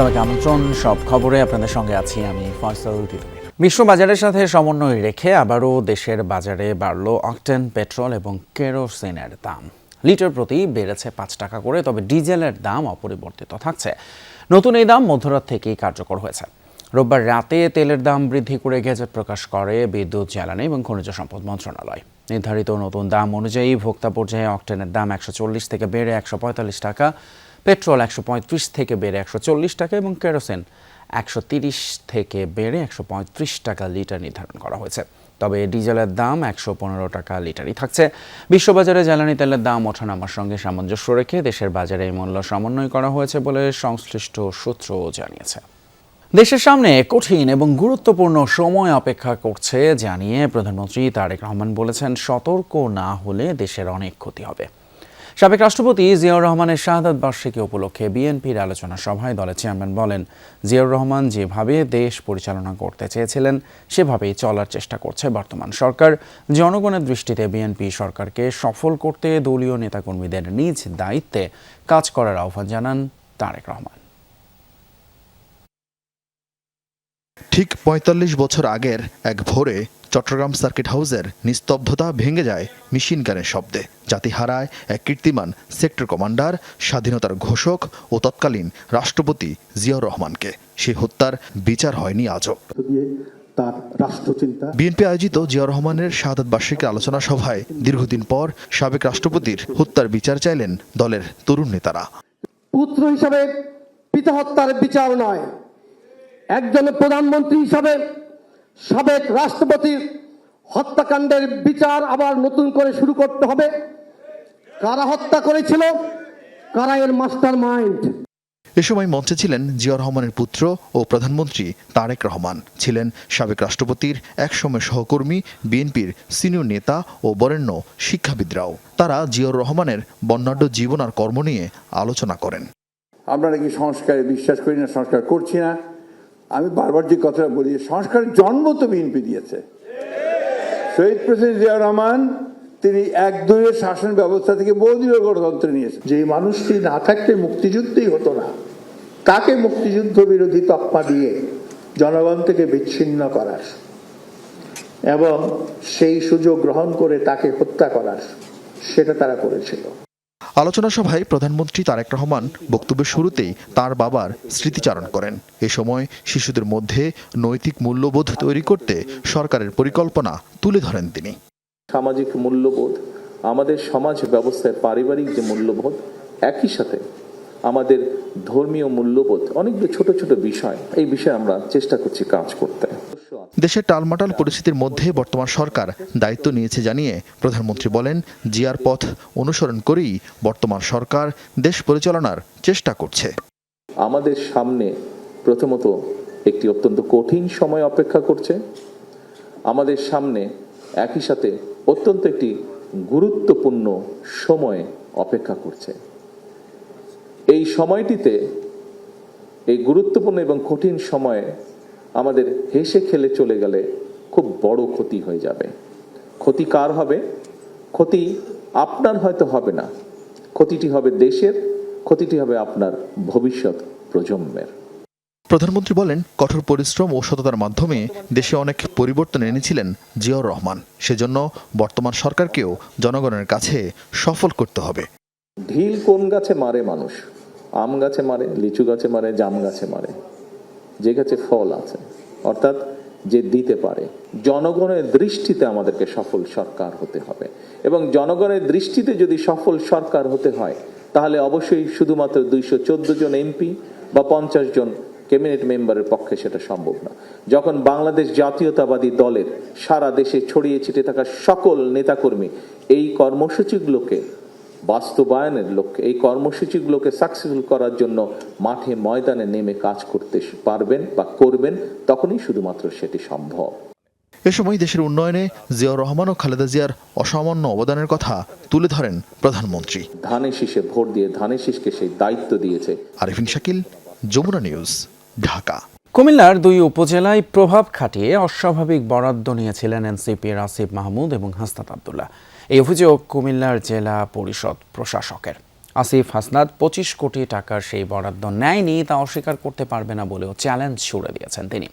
সবাইকে আমন্ত্রণ। সব খবরে আপনাদের সঙ্গে আছি আমি ফয়সাল তিতুমির। বিশ্ববাজারের সাথে সমন্বয় রেখে আবারও দেশের বাজারে বাড়ল অকটেন, পেট্রোল এবং কেরোসিনের দাম। লিটার প্রতি বেড়েছে 5 টাকা করে, তবে ডিজেলের দাম অপরিবর্তিত থাকছে। নতুন এই দাম মধ্যরাত থেকেই কার্যকর হয়েছে। রোববার রাতে তেলের দাম বৃদ্ধি করে গেজেট প্রকাশ করে বিদ্যুৎ, জ্বালানি এবং খনিজ সম্পদ মন্ত্রণালয়। নির্ধারিত নতুন দাম অনুযায়ী ভোক্তা পর্যায়ে অকটেনের দাম 140 থেকে বেড়ে 145 টাকা, পেট্রোল 135 থেকে বেড়ে 140 টাকা এবং কেরোসিন 130 থেকে বেড়ে 135 টাকা লিটার নির্ধারণ করা হয়েছে। তবে ডিজেলের দাম 115 টাকা লিটারই থাকছে। বিশ্ববাজারে জ্বালানি তেলের দাম ওঠানামার সঙ্গে সামঞ্জস্য রেখে দেশের বাজারে এই মূল্য সমন্বয় করা হয়েছে বলে সংশ্লিষ্ট সূত্র জানিয়েছে। দেশের সামনে কঠিন এবং গুরুত্বপূর্ণ সময় অপেক্ষা করছে জানিয়ে প্রধানমন্ত্রী তারেক রহমান বলেছেন, সতর্ক না হলে দেশের অনেক ক্ষতি হবে। সাবেক রাষ্ট্রপতি জিয়াউর রহমানের শাহাদাত বার্ষিকী উপলক্ষে বিএনপির আলোচনা সভায় দলের চেয়ারম্যান বলেন, জিয়াউর রহমান যেভাবে দেশ পরিচালনা করতে চেয়েছিলেন সেভাবেই চলার চেষ্টা করছে বর্তমান সরকার। জনগণের দৃষ্টিতে বিএনপি সরকারকে সফল করতে দলীয় নেতাকর্মীদের নিজ দায়িত্বে কাজ করার আহ্বান জানান তারেক রহমান। ঠিক ৪৫ বছর আগের এক ভোরে চট্টগ্রাম সার্কিট হাউসের নিস্তব্ধতা ভেঙে যায় মেশিন গানের শব্দে। জাতি হারায় এক কীর্তিমান সেক্টর কমান্ডার, স্বাধীনতার ঘোষক ও তৎকালীন রাষ্ট্রপতি জিয়াউর রহমানকে। সেই হত্যার বিচার হয়নি আজও। বিএনপি আয়োজিত জিয়াউর রহমানের শাহাদাত বার্ষিকী আলোচনা সভায় দীর্ঘদিন পর সাবেক রাষ্ট্রপতির হত্যার বিচার চাইলেন দলের তরুণ নেতারা। পুত্র হিসাবে পিতা হত্যার বিচার নয়, একজন প্রধানমন্ত্রী হিসাবে সাবেক রাষ্ট্রপতির হত্যাকাণ্ডের বিচার আবার নতুন করে শুরু করতে হবে। কারা হত্যা করেছিল, কারা এর মাস্টার মাইন্ড। এ সময় মঞ্চে ছিলেন জিয়াউর রহমানের পুত্র ও প্রধানমন্ত্রী তারেক রহমান, ছিলেন সাবেক রাষ্ট্রপতির একসময় সহকর্মী, বিএনপির সিনিয়র নেতা ও বরেণ্য শিক্ষাবিদরাও। তারা জিয়াউর রহমানের বর্ণাঢ্য জীবন আর কর্ম নিয়ে আলোচনা করেন। আমরা নাকি সংস্কারে বিশ্বাস করি না, সংস্কার করছি না। আমি বারবার যে কথাটা বলি, সংস্কারের জন্ম তো বিএনপি দিয়েছে। শহীদ প্রেসিডেন্ট জিয়াউর রহমান তিনি একদলীয় শাসন ব্যবস্থা থেকে বহুদলীয় গণতন্ত্রে নিয়েছেন। যে মানুষটি না থাকলে মুক্তিযুদ্ধই হতো না, তাকে মুক্তিযুদ্ধ বিরোধী তকমা দিয়ে জনগণ থেকে বিচ্ছিন্ন করার এবং সেই সুযোগ গ্রহণ করে তাকে হত্যা করার, সেটা তারা করেছিল। আলোচনা সভায় প্রধানমন্ত্রী তারেক রহমান বক্তব্যের শুরুতেই তার বাবার স্মৃতিচারণ করেন। এ সময় শিশুদের মধ্যে নৈতিক মূল্যবোধ তৈরি করতে সরকারের পরিকল্পনা তুলে ধরেন তিনি। সামাজিক মূল্যবোধ, আমাদের সমাজ ব্যবস্থায় পারিবারিক যে মূল্যবোধ, একই সাথে আমাদের ধর্মীয় মূল্যবোধ, অনেকগুলো ছোট ছোট বিষয়, এই বিষয়ে আমরা চেষ্টা করছি কাজ করতে। দেশের টালমাটাল পরিস্থিতির মধ্যে বর্তমান সরকার দায়িত্ব নিয়েছে জানিয়ে প্রধানমন্ত্রী বলেন, জিয়ার পথ অনুসরণ করেই বর্তমান সরকার দেশ পরিচালনার চেষ্টা করছে। আমাদের সামনে প্রথমত একটি অত্যন্ত কঠিন সময় অপেক্ষা করছে। আমাদের সামনে একই সাথে অত্যন্ত একটি গুরুত্বপূর্ণ সময় অপেক্ষা করছে। এই সময়টিতে, এই গুরুত্বপূর্ণ এবং কঠিন সময়ে আমাদের হেসে খেলে চলে গেলে খুব বড় ক্ষতি হয়ে যাবে। ক্ষতি কার হবে? ক্ষতি আপনার হয়তো হবে না, ক্ষতিটি হবে দেশের, ক্ষতিটি হবে আপনার ভবিষ্যৎ প্রজন্মের। প্রধানমন্ত্রী বলেন, কঠোর পরিশ্রম ও সততার মাধ্যমে দেশে অনেক পরিবর্তন এনেছিলেন জিয়াউর রহমান। সেজন্য বর্তমান সরকারকেও জনগণের কাছে সফল করতে হবে। ঢিল কোন গাছে মারে মানুষ? আম গাছে মারে, লিচু গাছে মারে, জাম গাছে মারে, যে গাছে ফল আছে, অর্থাৎ যে দিতে পারে। জনগণের দৃষ্টিতে আমাদেরকে সফল সরকার হতে হবে এবং জনগণের দৃষ্টিতে যদি সফল সরকার হতে হয় তাহলে অবশ্যই শুধুমাত্র 214 জন এমপি বা 50 জন ক্যাবিনেট মেম্বারের পক্ষে সেটা সম্ভব না। যখন বাংলাদেশ জাতীয়তাবাদী দলের সারা দেশে ছড়িয়ে ছিটে থাকা সকল নেতাকর্মী এই কর্মসূচিগুলোকে বাস্তবায়নের লক্ষ্যে, এই কর্মসূচিগুলোকে সাকসেসফুল করার জন্য মাঠে ময়দানে নেমে কাজ করতে পারবেন বা করবেন, তখনই শুধুমাত্র সেটি সম্ভব। এ সময় দেশের উন্নয়নে জিয়াউর রহমান ও খালেদা জিয়ার অসামান্য অবদানের কথা তুলে ধরেন প্রধানমন্ত্রী। ধানের শীষে ভোট দিয়ে ধানের শীষকে সেই দায়িত্ব দিয়েছে। আরিফিন শাকিল, যমুনা নিউজ, ঢাকা। কুমিল্লার 2 উপজেলায় প্রভাব খাটিয়ে অস্বাভাবিক বরাদ্দ নিয়েছিলেন এনসিপির আসিফ মাহমুদ এবং হাসনাত আব্দুল্লাহ। এই অভিযোগ কুমিল্লার জেলা পরিষদ প্রশাসকের। আসিফ হাসনাত 25 কোটি টাকার সেই বরাদ্দ নেয়নি তা অস্বীকার করতে পারবে না বলেও চ্যালেঞ্জ ছুড়ে দিয়েছেন তিনি।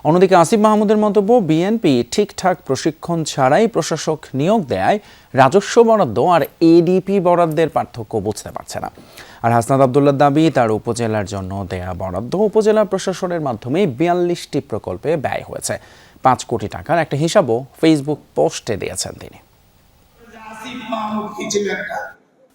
অন্যদিকে আসিফ মাহমুদের মন্তব্য, বিএনপি ঠিকঠাক প্রশিক্ষণ ছাড়াই প্রশাসক নিয়োগ দেয় রাজস্ব বরাদ্দ আর এডিপি বরাদ্দের পার্থক্য বুঝতে পারছে না। আর হাসনাত আব্দুল্লাহর দাবি, তার উপজেলার জন্য দেয়া বরাদ্দ উপজেলা প্রশাসনের মাধ্যমে 42টি প্রকল্পে ব্যয় হয়েছে। 5 কোটি টাকার একটা হিসাবও ফেসবুক পোস্টে দিয়েছেন তিনি।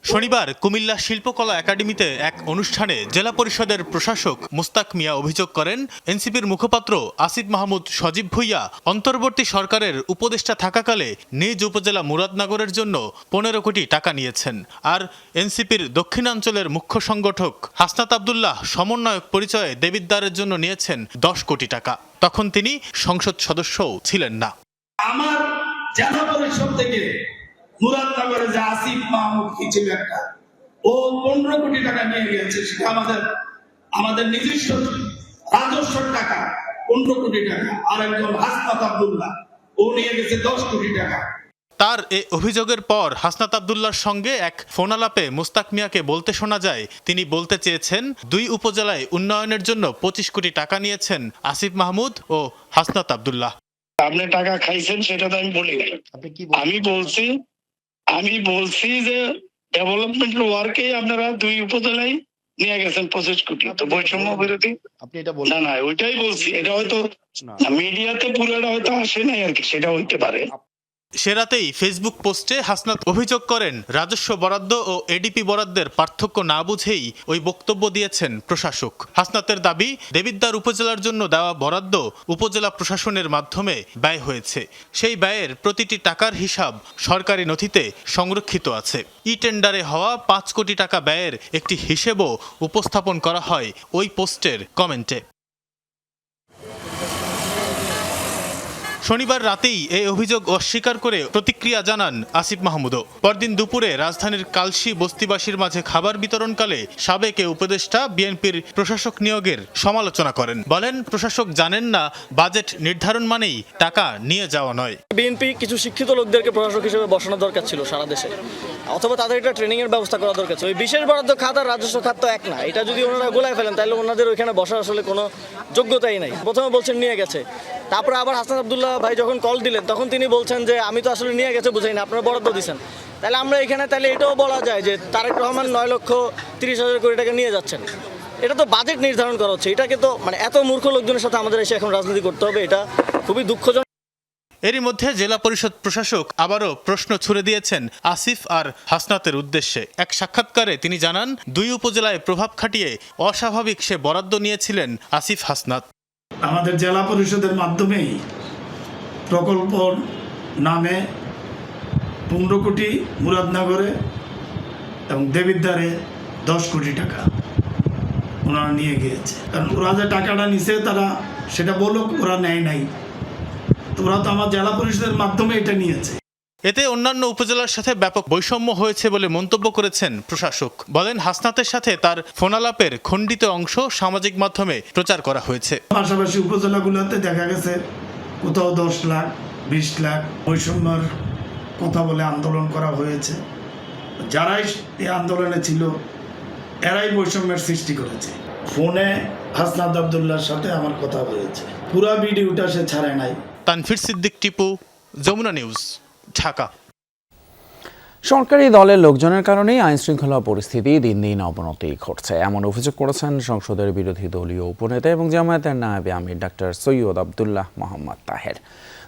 শনিবার কুমিল্লা শিল্পকলা একাডেমিতে এক অনুষ্ঠানে জেলা পরিষদের প্রশাসক মুস্তাক মিয়া অভিযোগ করেন, এনসিপির মুখপাত্র আসিফ মাহমুদ সজীব ভুইয়া অন্তর্বর্তী সরকারের উপদেষ্টা থাকাকালে নিজ উপজেলা মুরাদনগরের জন্য 15 কোটি টাকা নিয়েছেন। আর এনসিপির দক্ষিণাঞ্চলের মুখ্য সংগঠক হাসনাত আব্দুল্লাহ সমন্বয়ক পরিচয়ে দেবিদ্বারের জন্য নিয়েছেন 10 কোটি টাকা। তখন তিনি সংসদ সদস্যও ছিলেন না। আমার জেলা পরিষদ থেকে মুরাদনগরে যে আসিফ মাহমুদ কি ছিল একটা, ও 15 কোটি টাকা নিয়ে গেছে। সেটা আমাদের নিজস্ব রাজস্ব টাকা 15 কোটি টাকা। আর একজন হাসনাত আব্দুল্লাহ, ও নিয়ে গেছে 10 কোটি টাকা। তার এই অভিযোগের পর হাসনাত আব্দুল্লাহর সঙ্গে এক ফোনালাপে মুস্তাক মিয়াকে বলতে শোনা যায়, তিনি বলতে চেয়েছেন 2 উপজেলায় উন্নয়নের জন্য 25 কোটি টাকা নিয়েছেন আসিফ মাহমুদ ও হাসনাত আব্দুল্লাহ। আপনি টাকা খাইছেন সেটা তো আমি বলি নাই। আমি বলছি যে ডেভেলপমেন্ট ওয়ার্কে আপনারা 2 উপজেলায় নিয়ে গেছেন 25 কোটি। তো বৈষম্য বিরোধী আপনি এটা বলেন না, ওইটাই বলছি। এটা হয়তো মিডিয়াতে পুরোটা হয়তো আসে নাই আর কি, সেটা হইতে পারে। সে রাতেই ফেসবুক পোস্টে হাসনাত অভিযোগ করেন, রাজস্ব বরাদ্দ ও এডিপি বরাদ্দের পার্থক্য না বুঝেই ওই বক্তব্য দিয়েছেন প্রশাসক। হাসনাতের দাবি, দেবিদ্বার উপজেলার জন্য দেওয়া বরাদ্দ উপজেলা প্রশাসনের মাধ্যমে ব্যয় হয়েছে। সেই ব্যয়ের প্রতিটি টাকার হিসাব সরকারি নথিতে সংরক্ষিত আছে। ই টেন্ডারে হওয়া 5 কোটি টাকা ব্যয়ের একটি হিসেবও উপস্থাপন করা হয় ওই পোস্টের কমেন্টে। শনিবার রাতেই এই অভিযোগ অস্বীকার করে প্রতিক্রিয়া জানান আসিফ মাহমুদও। পরদিন দুপুরে রাজধানীর কালশী বস্তিবাসীর মাঝে খাবার বিতরণকালে সাবেক উপদেষ্টা বিএনপির প্রশাসক নিয়োগের সমালোচনা করেন। বলেন, প্রশাসক জানেন না বাজেট নির্ধারণ মানেই টাকা নিয়ে যাওয়া নয়। বিএনপি কিছু শিক্ষিত লোকদেরকে প্রশাসক হিসেবে বসানো দরকার ছিল সারা দেশে, অথবা তাদের একটা ট্রেনিং এর ব্যবস্থা করা দরকার ছিল। ওই বিশেষ বরাদ্দ খাত আর রাজস্ব খাত তো এক না। এটা যদি ওনারা গোলায় ফেলেন তাহলে ওনাদের ওইখানে বসার আসলে কোনো যোগ্যতাই নাই। প্রথমে বলছেন নিয়ে গেছে, তারপরে আবার হাসনাত আব্দুল্লাহ ভাই যখন কল দিলেন তখন তিনি বলছেন যে আমি তো আসলে নিয়ে গেছে বুঝাই না, আপনারা বরাদ্দ দিচ্ছেন। তাহলে আমরা এখানে তাহলে এটাও বলা যায় যে তারেক রহমান 9,30,000 কোটি টাকা নিয়ে যাচ্ছেন। এটা তো বাজেট নির্ধারণ করা হচ্ছে। এটাকে তো এত মূর্খ লোকজনের সাথে আমাদের এসে এখন রাজনীতি করতে হবে, এটা খুবই দুঃখজনক। এরই মধ্যে জেলা পরিষদ প্রশাসক আবারও প্রশ্ন ছুড়ে দিয়েছেন আসিফ আর হাসনাতের উদ্দেশ্যে। এক সাক্ষাৎকারে তিনি জানান, 2 উপজেলায় প্রভাব খাটিয়ে অস্বাভাবিক সে বরাদ্দ নিয়েছিলেন আসিফ হাসনাত। আমাদের জেলা পরিষদের মাধ্যমেই প্রকল্প নামে 15 কোটি মুরাদনগরে এবং দেবিদ্বারে 10 কোটি টাকা ওনারা নিয়ে গিয়েছে। কারণ ওরা যে টাকাটা নিছে তারা সেটা বলুক ওরা নেয় নাই, ওরা তো আমার জেলা পরিষদের মাধ্যমে এটা নিয়েছে। এতে অন্যান্য উপজেলার সাথে ব্যাপক বৈষম্য হয়েছে বলে মন্তব্য করেছেন প্রশাসক। বলেন, হাসনাতের সাথে তার ফোনালাপের খণ্ডিত অংশ সামাজিক মাধ্যমে প্রচার করা হয়েছে। পাশাপাশি উপজেলাগুলোতে দেখা গেছে কোথাও 10 লাখ 20 লাখ বৈষম্যের কথা বলে আন্দোলন করা হয়েছে। যারাই এই আন্দোলনে ছিল এরাই বৈষম্যের সৃষ্টি করেছে। ফোনে হাসনাত আব্দুল্লাহর সাথে আমার কথা হয়েছে, পুরা ভিডিওটা সে ছাড়ে নাই। তানফির সিদ্দিক টিপু, যমুনা নিউজ, ঢাকা। সরকারি দলের লোকজনের কারণেই আইনশৃঙ্খলা পরিস্থিতি দিন দিন অবনতি ঘটছে, এমন অভিযোগ করেছেন সংসদের বিরোধী দলীয় উপনেতা এবং জামায়াতের নায়েবে আমির ডাক্তার সৈয়দ আব্দুল্লাহ মোহাম্মদ তাহের।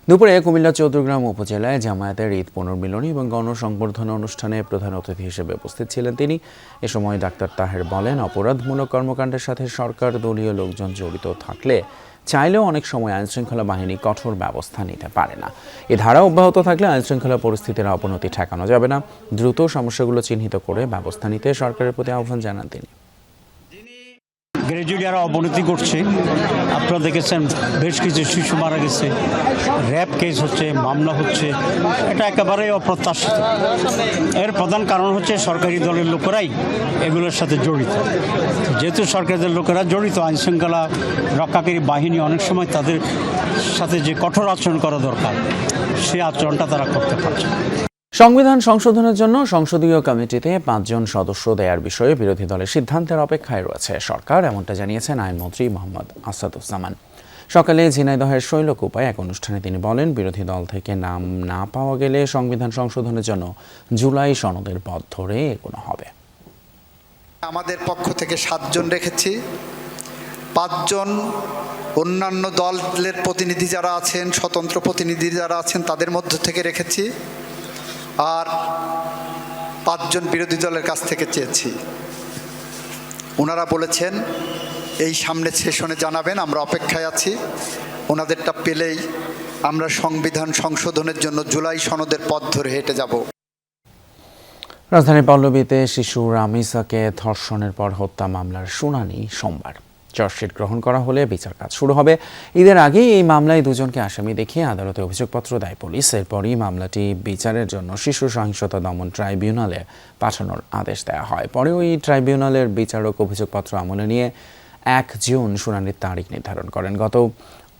দুপুরে কুমিল্লা চৌদ্দগ্রাম উপজেলায় জামায়াতের ঈদ পুনর্মিলনী এবং গণসংবর্ধনা অনুষ্ঠানে প্রধান অতিথি হিসেবে উপস্থিত ছিলেন তিনি। এ সময় ডাক্তার তাহের বলেন, অপরাধমূলক কর্মকাণ্ডের সাথে সরকার দলীয় লোকজন জড়িত থাকলে চাইলেও অনেক সময় আইনশৃঙ্খলা বাহিনী কঠোর ব্যবস্থা নিতে পারে না। এ ধারা অব্যাহত থাকলে আইনশৃঙ্খলা পরিস্থিতির অবনতি ঠেকানো যাবে না। দ্রুত সমস্যাগুলো চিহ্নিত করে ব্যবস্থা নিতে সরকারের প্রতি আহ্বান জানান তিনি। গ্র্যাজুয়ালি আরও অবনতি ঘটছে। আপনারা দেখেছেন বেশ কিছু শিশু মারা গেছে, র্যাপ কেস হচ্ছে, মামলা হচ্ছে, এটা একেবারে অপ্রত্যাশিত। এর প্রধান কারণ হচ্ছে সরকারি দলের লোকেরাই এগুলোর সাথে জড়িত। যেহেতু সরকারি দলের লোকেরা জড়িত, আইনশৃঙ্খলা রক্ষাকারী বাহিনী অনেক সময় তাদের সাথে যে কঠোর আচরণ করা দরকার সেই আচরণটা তারা করতে পারছে। সংবিধান সংশোধনের জন্য সংসদীয় কমিটিতে 5 জন সদস্য দেওয়ার বিষয়ে বিরোধী দলের সিদ্ধান্তের অপেক্ষায় রয়েছে সরকার, এমনটা জানিয়েছেন আইনমন্ত্রী মোহাম্মদ আসাদুজ্জামান। সকালে ঝিনাইদহের শৈলকুপায় এক অনুষ্ঠানে তিনি বলেন, বিরোধী দল থেকে নাম না পাওয়া গেলে সংবিধান সংশোধনের জন্য জুলাই সনদের পথ ধরে এগোনো হবে। আমাদের পক্ষ থেকে 7 জন রেখেছি, 5 জন অন্যান্য দলের প্রতিনিধি যারা আছেন, স্বতন্ত্র প্রতিনিধি যারা আছেন তাদের মধ্য থেকে রেখেছি, আর 5 জন বিরোধী দলের কাছ থেকে চেয়েছি। ওনারা বলেছেন এই সামনের সেশনে জানাবেন, আমরা অপেক্ষায় আছি। ওনাদেরটা পেলেই আমরা সংবিধান সংশোধনের জন্য জুলাই সনদের পথ ধরে হেঁটে যাব। রাজধানীর পল্লবীতে শিশু রামিসাকে ধর্ষণের পর হত্যা মামলার শুনানি সোমবার। চার্জশিট গ্রহণ করা হলে বিচার কাজ শুরু হবে। ঈদের আগেই এই মামলায় 2 জনকে আসামি দেখিয়ে আদালতে অভিযোগপত্র দেয় পুলিশ। এরপরই মামলাটি বিচারের জন্য শিশু সহিংসতা দমন ট্রাইব্যুনালে পাঠানোর আদেশ দেওয়া হয়। পরে ওই ট্রাইব্যুনালের বিচারক অভিযোগপত্র আমলে নিয়ে 1 জুন শুনানির তারিখ নির্ধারণ করেন। গত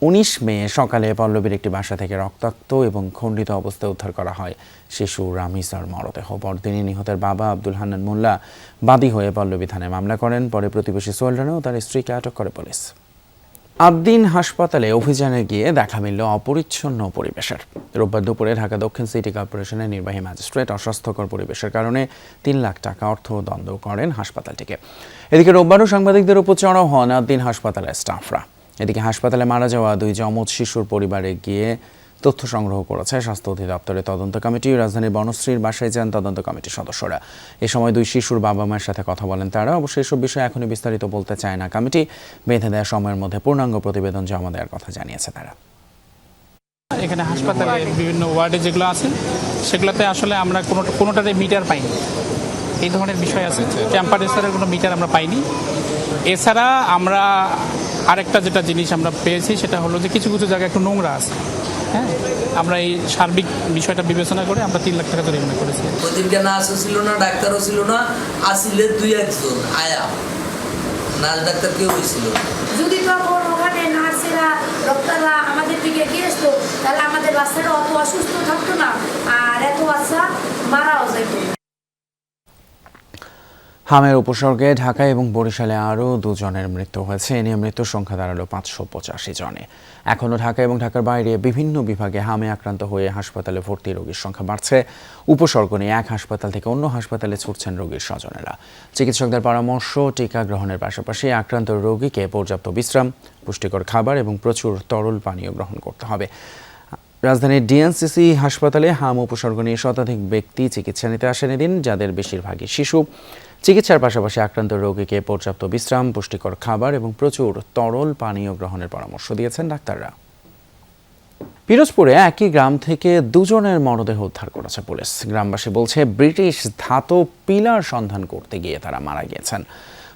19 মে সকালে পল্লবীর একটি বাসা থেকে রক্তাক্ত এবং খণ্ডিত অবস্থায় উদ্ধার করা হয় শিশু রামিসার মরদেহ। পরদিনই নিহতের বাবা আব্দুল হান্নান মোল্লা বাদী হয়ে পল্লবী থানায় মামলা করেন। পরে প্রতিবেশী সোহেল রানা ও তার স্ত্রীকে আটক করে পুলিশ। আদ্দিন হাসপাতালে অভিযানে গিয়ে দেখা মিলল অপরিচ্ছন্ন পরিবেশের। রোববার দুপুরে ঢাকা দক্ষিণ সিটি কর্পোরেশনের নির্বাহী ম্যাজিস্ট্রেট অস্বাস্থ্যকর পরিবেশের কারণে 3 লাখ টাকা অর্থদণ্ড করেন হাসপাতালটিকে। এদিকে রোববারও সাংবাদিকদের উপর চড়াও হন আদ্দিন হাসপাতালের স্টাফরা। এদিকে হাসপাতালে মারা যাওয়া 2 যমজ শিশুর পরিবারে গিয়ে তথ্য সংগ্রহ করেছে স্বাস্থ্য অধিদপ্তরের তদন্ত কমিটি। রাজধানীর বনশ্রীর বাসায় যান তদন্ত কমিটির সদস্যরা। এ সময় 2 শিশুর বাবা মায়ের সাথে কথা বলেন তারা। অবশ্য এসব বিষয়ে এখনই বিস্তারিত বলতে চায় না কমিটি। বেঁধে দেওয়া সময়ের মধ্যে পূর্ণাঙ্গ প্রতিবেদন জমা দেওয়ার কথা জানিয়েছে তারা। এখানে হাসপাতালে বিভিন্ন ওয়ার্ডে যেগুলো আছে সেগুলোতে আসলে আমরা কোনোটাতে মিটার পাইনি, এই ধরনের বিষয় আছে। টেম্পারেচারের কোনো মিটার আমরা পাইনি। এছাড়া আমরা আরেকটা যেটা জিনিস আমরা পেয়েছি সেটা হলো যে কিছু কিছু জায়গায় একটু নোংরা আছে। হ্যাঁ, আমরা এই সার্বিক বিষয়টা বিবেচনা করে আমরা 3 লাখ টাকা জরিমানা করেছি। ওদিনকে নার্সও ছিল না, ডাক্তারও ছিল না, আসলে 2-1 জন আয়া, নার্স ডাক্তার কেউ ছিল। যদি তখন ওখানে নার্সেরা ডক্টররা আমাদের দিকে গিয়ে আসতো তাহলে আমাদের বাচ্চারা অত অসুস্থ থাকতো না, আর এত বাচ্চা মারাও যেত। হামের উপসর্গে ঢাকা এবং বরিশালে আরও 2 জনের মৃত্যু হয়েছে। এ নিয়ে মৃত্যুর সংখ্যা দাঁড়ালো 585 জনে। এখনও ঢাকা এবং ঢাকার বাইরে বিভিন্ন বিভাগে হামে আক্রান্ত হয়ে হাসপাতালে ভর্তি রোগীর সংখ্যা বাড়ছে। উপসর্গ নিয়ে এক হাসপাতাল থেকে অন্য হাসপাতালে ছুটছেন রোগীর স্বজনেরা। চিকিৎসকদের পরামর্শ, টিকা গ্রহণের পাশাপাশি আক্রান্ত রোগীকে পর্যাপ্ত বিশ্রাম, পুষ্টিকর খাবার এবং প্রচুর তরল পানীয় গ্রহণ করতে হবে। রাজধানীর ডিএনসিসি হাসপাতালে হাম উপসর্গ নিয়ে শতাধিক ব্যক্তি চিকিৎসা নিতে আসেন এদিন, যাদের বেশিরভাগই শিশু। চিকিৎসার পাশাপাশি আক্রান্ত রোগীকে পর্যাপ্ত বিশ্রাম, পুষ্টিকর খাবার এবং প্রচুর তরল পানীয় গ্রহণের পরামর্শ দিয়েছেন ডাক্তাররা। পিরোজপুরে একই গ্রাম থেকে 2 জনের মরদেহ উদ্ধার করেছে পুলিশ। গ্রামবাসী বলছে ব্রিটিশ ধাতব পিলার সন্ধান করতে গিয়ে তারা মারা গিয়েছেন।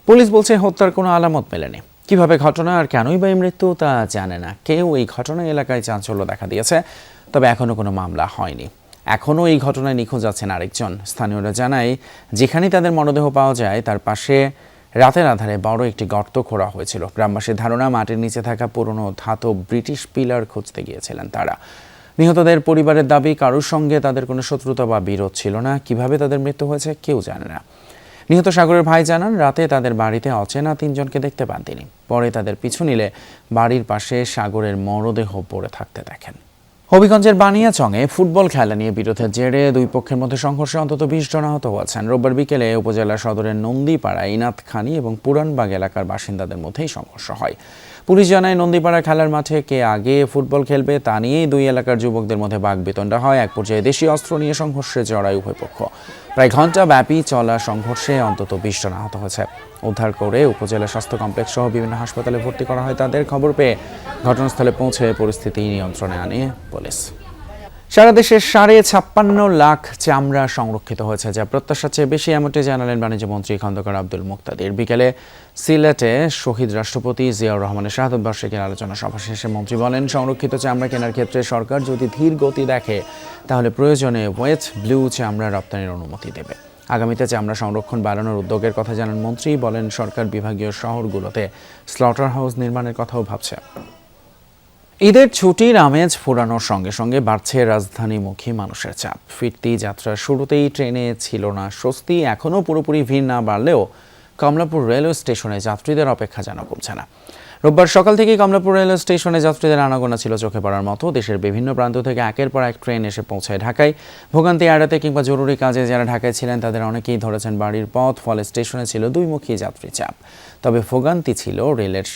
পুলিশ বলছে হত্যার কোনো আলামত মেলেনি। কিভাবে ঘটনা আর কেনই বা এই মৃত্যু তা জানে না কেউ। এই ঘটনায় এলাকায় চাঞ্চল্য দেখা দিয়েছে, তবে এখনও কোনো মামলা হয়নি। এখনও এই ঘটনায় নিখোঁজ আছেন আরেকজন। স্থানীয়রা জানায়, যেখানেই তাদের মরদেহ পাওয়া যায় তার পাশে রাতের আধারে বড় একটি গর্ত খোঁড়া হয়েছিল। গ্রামবাসীর ধারণা মাটির নিচে থাকা পুরনো ধাতব ব্রিটিশ পিলার খুঁজতে গিয়েছিলেন তারা। নিহতদের পরিবারের দাবি, কারোর সঙ্গে তাদের কোনো শত্রুতা বা বিরোধ ছিল না। কিভাবে তাদের মৃত্যু হয়েছে কেউ জানে না। নিহত সাগরের ভাই জানান, রাতে তাদের বাড়িতে অচেনা 3 জনকে দেখতে পান তিনি। পরে তাদের পিছু নিলে বাড়ির পাশে সাগরের মরদেহ পড়ে থাকতে দেখেন। হবিগঞ্জের বানিয়াচংয়ে ফুটবল খেলা নিয়ে বিরোধের জেরে 2 পক্ষের মধ্যে সংঘর্ষে অন্তত 20 জন আহত হয়েছেন। রোববার বিকেলে উপজেলা সদরের নন্দীপাড়া, ইনাতখানি এবং পুরানবাগ এলাকার বাসিন্দাদের মধ্যেই সংঘর্ষ হয়। পুলিশ জানায়, নন্দীপাড়া খেলার মাঠে কে আগে ফুটবল খেলবে তা নিয়েই 2 এলাকার যুবকদের মধ্যে বাকবিতণ্ডা হয়। এক পর্যায়ে দেশীয় অস্ত্র নিয়ে সংঘর্ষে জড়ায় উভয় পক্ষ। প্রায় ঘণ্টাব্যাপী চলা সংঘর্ষে অন্তত 20 জন আহত হয়েছে। উদ্ধার করে উপজেলা স্বাস্থ্য কমপ্লেক্স সহ বিভিন্ন হাসপাতালে ভর্তি করা হয় তাদের। খবর পেয়ে ঘটনাস্থলে পৌঁছে পরিস্থিতি নিয়ন্ত্রণে আনে পুলিশ। সারা দেশে 56.5 লাখ চামড়া সংরক্ষিত হয়েছে, যা প্রত্যাশার চেয়ে বেশি, এমনটি জানালেন বাণিজ্যমন্ত্রী খন্দকার আব্দুল মুক্তাদির। বিকেলে সিলেটে শহীদ রাষ্ট্রপতি জিয়াউর রহমানের শাহাদত বার্ষিকীর আলোচনা সভা শেষে মন্ত্রী বলেন, সংরক্ষিত চামড়া কেনার ক্ষেত্রে সরকার যদি ধীর গতি দেখে তাহলে প্রয়োজনে ওয়েট ব্লু চামড়া রপ্তানির অনুমতি দেবে। আগামীতে চামড়া সংরক্ষণ বাড়ানোর উদ্যোগের কথা জানান মন্ত্রী। বলেন, সরকার বিভাগীয় শহরগুলোতে স্লটার হাউস নির্মাণের কথাও ভাবছে। ঈদের ছুটির আমেজ ফুরানোর সঙ্গে সঙ্গে বাড়ছে রাজধানীমুখী মানুষের চাপ। ফিরতি যাত্রার শুরুতেই ট্রেনে ছিল না স্বস্তি, এখনও পুরোপুরি ভিড় না বাড়লেও কমলাপুর রেলওয়ে স্টেশনে যাত্রীদের অপেক্ষা যেন কমছে না। রোববার সকাল থেকেই কমলাপুর রেলওয়ে স্টেশনে যাত্রীদের আনাগোনা ছিল চোখে পড়ার মতো। দেশের বিভিন্ন প্রান্ত থেকে একের পর এক ট্রেন এসে পৌঁছায় ঢাকায়। ভোগান্তি এড়াতে কিংবা জরুরি কাজে যারা ঢাকায় ছিলেন তাদের অনেকেই ধরেছেন বাড়ির পথ, ফলে স্টেশনে ছিল দুইমুখী যাত্রী চাপ। তবে ভোগান্তি ছিল রেলের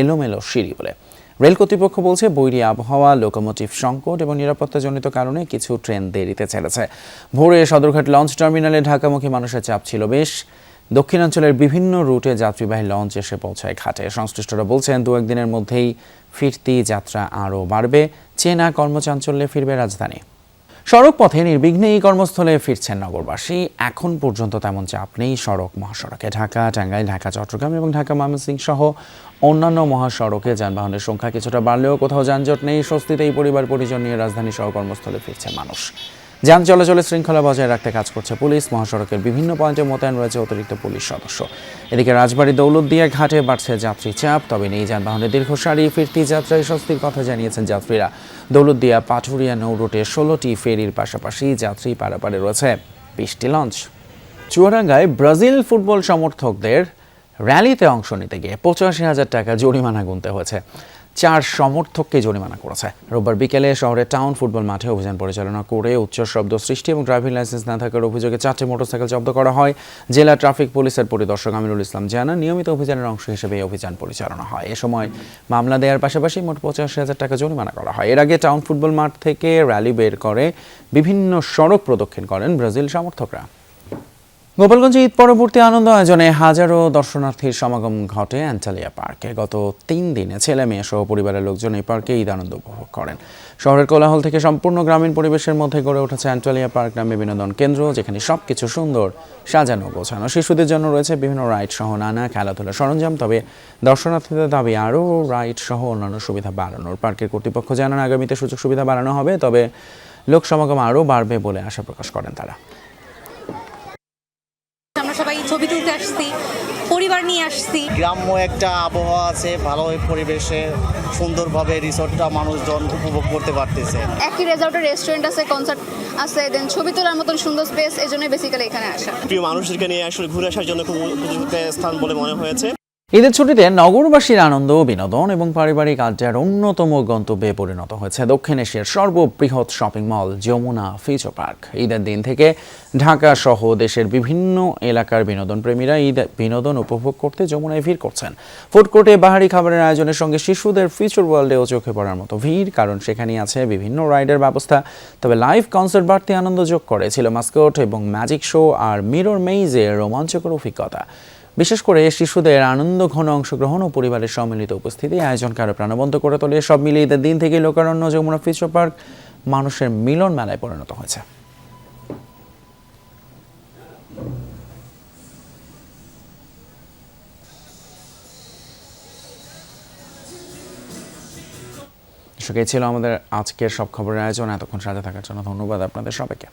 এলোমেলো সিঁড়ি বলে। রেল কর্তৃপক্ষ বলছে বৈরী আবহাওয়া, লোকোমোটিভ সংকট এবং নিরাপত্তাজনিত কারণে কিছু ট্রেন দেরিতে ছেড়েছে। ভোরে সদরঘাট লঞ্চ টার্মিনালে ঢাকামুখী মানুষের চাপ ছিল বেশ। দক্ষিণাঞ্চলের বিভিন্ন রুটে যাত্রীবাহী লঞ্চ এসে পৌঁছায় ঘাটে। সংশ্লিষ্টরা বলছেন 2-1 দিনের মধ্যেই ফিরতি যাত্রা আরও বাড়বে। চেনা কর্মচাঞ্চল্যে ফিরবে রাজধানী। সড়ক পথে নির্বিঘ্নে এই কর্মস্থলে ফিরছেন নগরবাসী। এখন পর্যন্ত তেমন চাপ নেই সড়ক মহাসড়কে। ঢাকা টাঙ্গাইল, ঢাকা চট্টগ্রাম এবং ঢাকা ময়মনসিংহ সহ অন্যান্য মহাসড়কে যানবাহনের সংখ্যা কিছুটা বাড়লেও কোথাও যানজট নেই। স্বস্তিতেই পরিবার পরিজন নিয়ে রাজধানী সহ কর্মস্থলে ফিরছে মানুষ। যান চলাচলে শৃঙ্খলা বজায় রাখতে কাজ করছে পুলিশ। মহাসড়কের বিভিন্ন পয়েন্টে মোতায়েন রয়েছে অতিরিক্ত পুলিশ সদস্য। এদিকে রাজবাড়ী দৌলতদিয়া ঘাটে বাড়ছে যাত্রী চাপ, তবে নেই যানবাহনের দীর্ঘ সারি। ফিরতি যাত্রায় স্বস্তির কথা জানিয়েছেন যাত্রীরা। দৌলতদিয়া পাটুরিয়া নৌ রুটে 16টি ফেরির পাশাপাশি যাত্রী পারাপারে রয়েছে 20টি লঞ্চ। চুয়াডাঙ্গায় ব্রাজিল ফুটবল সমর্থকদের র্যালিতে অংশ নিতে গিয়ে 85,000 টাকা জরিমানা গুনতে হয়েছে। 4 সমর্থককে জরিমানা করেছে। রোববার বিকেলে শহরের টাউন ফুটবল মাঠে অভিযান পরিচালনা করে উচ্চ শব্দ সৃষ্টি এবং ড্রাইভিং লাইসেন্স না থাকার অভিযোগে 4টি মোটরসাইকেল জব্দ করা হয়। জেলা ট্রাফিক পুলিশের পরিদর্শক আমিনুল ইসলাম জানান, নিয়মিত অভিযানের অংশ হিসেবে এই অভিযান পরিচালনা হয়। এ সময় মামলা দেওয়ার পাশাপাশি মোট 85,000 টাকা জরিমানা করা হয়। এর আগে টাউন ফুটবল মাঠ থেকে র্যালি বের করে বিভিন্ন সড়ক প্রদক্ষিণ করেন ব্রাজিল সমর্থকরা। গোপালগঞ্জে ঈদ পরবর্তী আনন্দ আয়োজনে হাজারো দর্শনার্থীর সমাগম ঘটে অ্যান্টালিয়া পার্কে। গত 3 দিনে ছেলে মেয়ে সহ পরিবারের লোকজন এই পার্কে ঈদ আনন্দ উপভোগ করেন। শহরের কোলাহল থেকে সম্পূর্ণ গ্রামীণ পরিবেশের মধ্যে গড়ে উঠেছে অ্যান্টালিয়া পার্ক নামে বিনোদন কেন্দ্র, যেখানে সবকিছু সুন্দর সাজানো গোছানো। শিশুদের জন্য রয়েছে বিভিন্ন রাইড সহ নানা খেলাধুলার সরঞ্জাম। তবে দর্শনার্থীদের দাবি আরও রাইড সহ অন্যান্য সুবিধা বাড়ানোর। পার্কের কর্তৃপক্ষ জানান, আগামীতে সুযোগ সুবিধা বাড়ানো হবে, তবে লোক সমাগম আরও বাড়বে বলে আশা প্রকাশ করেন তারা। আমরা সবাই ছবি তুলতে আসছি, পরিবার নিয়ে আসছি। গ্রাম্য একটা আবহাওয়া আছে, ভালো পরিবেশে সুন্দরভাবে রিসোর্টটা মানুষজন উপভোগ করতে পারতেছে। একই রিসোর্টে রেস্টুরেন্ট আছে, কনসার্ট আছে, দেন ছবি তোলার মতন সুন্দর স্পেস, এজন্য বেসিক্যালি এখানে আসা। প্রিয় মানুষদেরকে নিয়ে আসলে ঘুরে আসার জন্য খুব উপযুক্ত স্থান বলে মনে হয়েছে। ঈদের ছুটিতে নগরবাসীর আনন্দ, বিনোদন এবং পারিবারিক আড্ডার অন্যতম গন্তব্যে পরিণত হয়েছে দক্ষিণ এশিয়ার সর্ববৃহৎ shopping mall Jamuna future park. ঈদের দিন থেকে ঢাকা সহ দেশের বিভিন্ন এলাকার বিনোদন প্রেমীরা ঈদ বিনোদন উপভোগ করতে যমুনায় ভিড় করছেন। ফুড কোর্টে বাহারি খাবারের আয়োজনের সঙ্গে শিশুদের ফিউচার ওয়ার্ল্ডেও চোখে পড়ার মতো ভিড়, কারণ সেখানেই আছে বিভিন্ন রাইডের ব্যবস্থা। তবে লাইভ কনসার্ট বাড়তি আনন্দ যোগ করেছিল মাস্কট এবং ম্যাজিক শো আর মিরর মেইজের রোমাঞ্চকর অভিজ্ঞতা। বিশেষ করে শিশুদের আনন্দ ঘন অংশগ্রহণ ও পরিবারের সম্মিলিত উপস্থিতি আয়োজনকে আরও প্রাণবন্ত করে তোলে। সব মিলিয়ে ঈদের দিন থেকেই লোকারণ্য যমুনা ফিউচার পার্ক মানুষের মিলন মেলায় পরিণত হয়েছে। ছিল আমাদের আজকের সব খবরের আয়োজন। এতক্ষণ সাথে থাকার জন্য ধন্যবাদ আপনাদের সবাইকে।